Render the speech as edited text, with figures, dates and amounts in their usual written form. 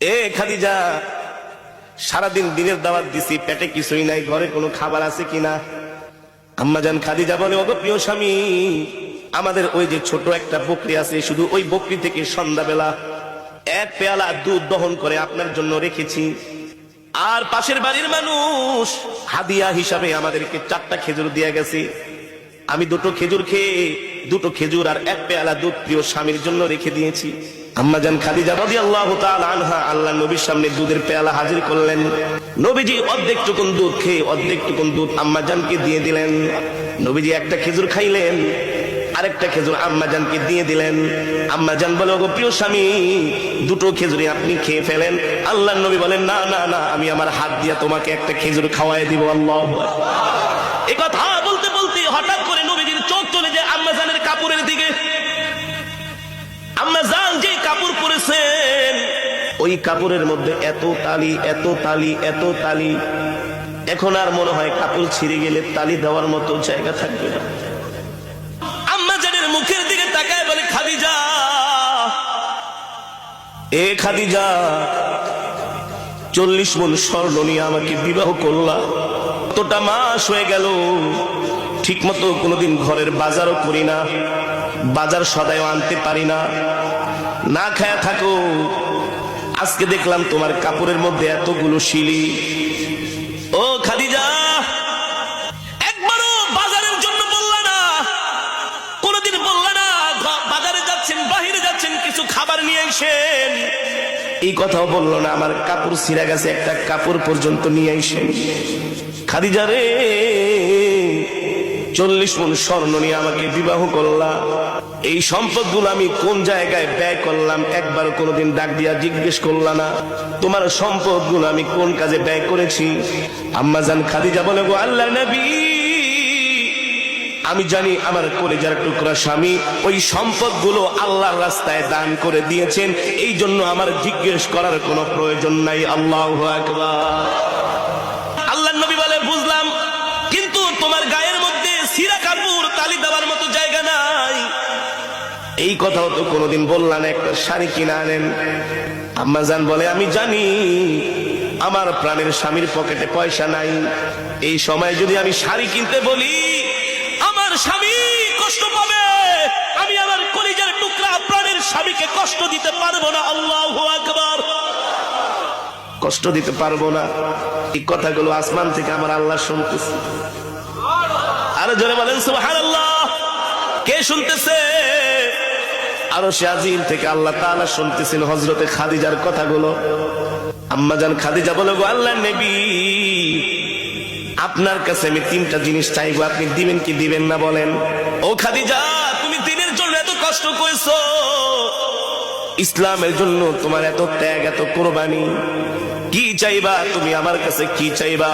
খাদিজা, সারাদিন দিনের দাওয়াত দিছি, পেটে কিছুই নাই, ঘরে কোনো খাবার আছে কিনা? আম্মাজান খাদিজা বলে, ওগো প্রিয় স্বামী, আমাদের ওই যে ছোট একটা বকরি আছে, শুধু ওই বকরি থেকে সন্ধ্যাবেলা এক পেয়ালা দুধ দহন করে আপনার জন্য রেখেছি। আর পাশের বাড়ির মানুষ হাদিয়া হিসাবে আমাদেরকে 4টা খেজুর দিয়ে গেছে। আমি 2টো খেজুর খেয়ে 2টো খেজুর আর এক পেয়ালা দুধ প্রিয় স্বামীর জন্য রেখে দিয়েছি। আম্মাজান খাদিজা রাদিয়াল্লাহু তাআলা আনহা আল্লাহ নবীর সামনে দুধের পেয়ালা হাজির করলেন। নবীজি অর্ধেক টুকুন দুধ খেয়ে অর্ধেক টুকুন দুধ আম্মাজানকে দিয়ে দিলেন। নবীজি একটা খেজুর খাইলেন, আরেকটা খেজুর আম্মাজানকে দিয়ে দিলেন। আম্মাজান বলে, ওগো প্রিয় স্বামী, 2টো খেজুরই আপনি খেয়ে ফেলেন। আল্লাহর নবী বলেন, না না না, আমি আমার হাত দিয়ে তোমাকে একটা খেজুর খাওয়াই দিব। আল্লাহু আকবার। এই কথা বলতে বলতে হঠাৎ করে নবীজির চোখ চলে যায় আম্মাজানের কাপড়ের দিকে। আম্মাজান যে কাপড় পরেছেন, ওই কাপড়ের মধ্যে এত তালি, এত তালি, এত তালি, এখন আর মনে হয় কাপড় ছিঁড়ে গেলে তালি দেওয়ার মতো জায়গা থাকবে না। আম্মাজানের মুখের দিকে তাকায় বলে, খাদিজা, খাদিজা, 40 মণ স্বর্ণ নিয়ে আমাকে বিবাহ করলা, কতটা মাস হয়ে গেল, ঠিক মতো কোনোদিন ঘরের বাজারও করি না, বাজার সদাইও আনতে পারি না, না খায়া থাকো। আজকে দেখলাম তোমার কাপড়ের মধ্যে এতগুলো শিলি। ও খাদিজা, একবারও বাজারের জন্য বললা না, কোনদিন বললা না বাজারে যাচ্ছেন, বাহিরে যাচ্ছেন, কিছু খাবার নিয়ে আসেন, এই কথাও বললো না। আমার কাপড় ছিঁড়া গেছে, একটা কাপড় পর্যন্ত নিয়ে আসেন। খাদিজা রে, 40 মণ স্বর্ণ নিয়ে আমাকে বিবাহ করলা, এই সম্পদগুলো আমি কোন জায়গায় ব্যয় করলাম একবার কোনোদিন ডাক দিয়া জিজ্ঞেস করলা না। তোমার সম্পদগুলো আমি কোন কাজে ব্যয় করেছি? আম্মাজান খাদিজা বলে, গো আল্লাহর নবী, আমি জানি আমার কলিজার টুকরা স্বামী ওই সম্পদগুলো আল্লাহর রাস্তায় দান করে দিয়েছেন, এই জন্য আমার জিজ্ঞেস করার কোনো প্রয়োজন নাই। আল্লাহু আকবার। আল্লাহর নবী বলে, বুঝলাম, কিন্তু তোমার গায়ের মধ্যে ছিঁড়া কাপড় তালি দেওয়ার মতো জায়গা নাই, এই কথাও তো কোনোদিন বললা না, একটা শাড়ি কিনে আনেন। আম্মাজান বলে, আমি জানি আমার প্রাণের স্বামীর পকেটে পয়সা নাই, এই সময় যদি আমি শাড়ি কিনতে বলি আমার স্বামী কষ্ট পাবে, আমি আমার কলিজার টুকরা প্রাণের স্বামীকে কষ্ট দিতে পারবো না। আল্লাহু আকবার। কষ্ট দিতে পারবো না, এই কথাগুলো আসমান থেকে আমার আল্লাহ শুনতেছে। আরো জোরে বলেন সুবহানাল্লাহ। কে শুনতেছে? আরশে আজিম থেকে আল্লাহ তাআলা শুনতেছেন হযরতে খাদিজার কথাগুলো। আম্মাজান খাদিজা বলে, গো আল্লাহর নবী, আপনার কাছে আমি 3টা জিনিস চাইবো, আপনি দিবেন কি দিবেন না বলেন? ও খাদিজা, তুমি দিনের জন্য এত কষ্ট করেছো, ইসলামের জন্য তোমার এত ত্যাগ, এত কোরবানি, কি চাইবা তুমি আমার কাছে, কি চাইবা?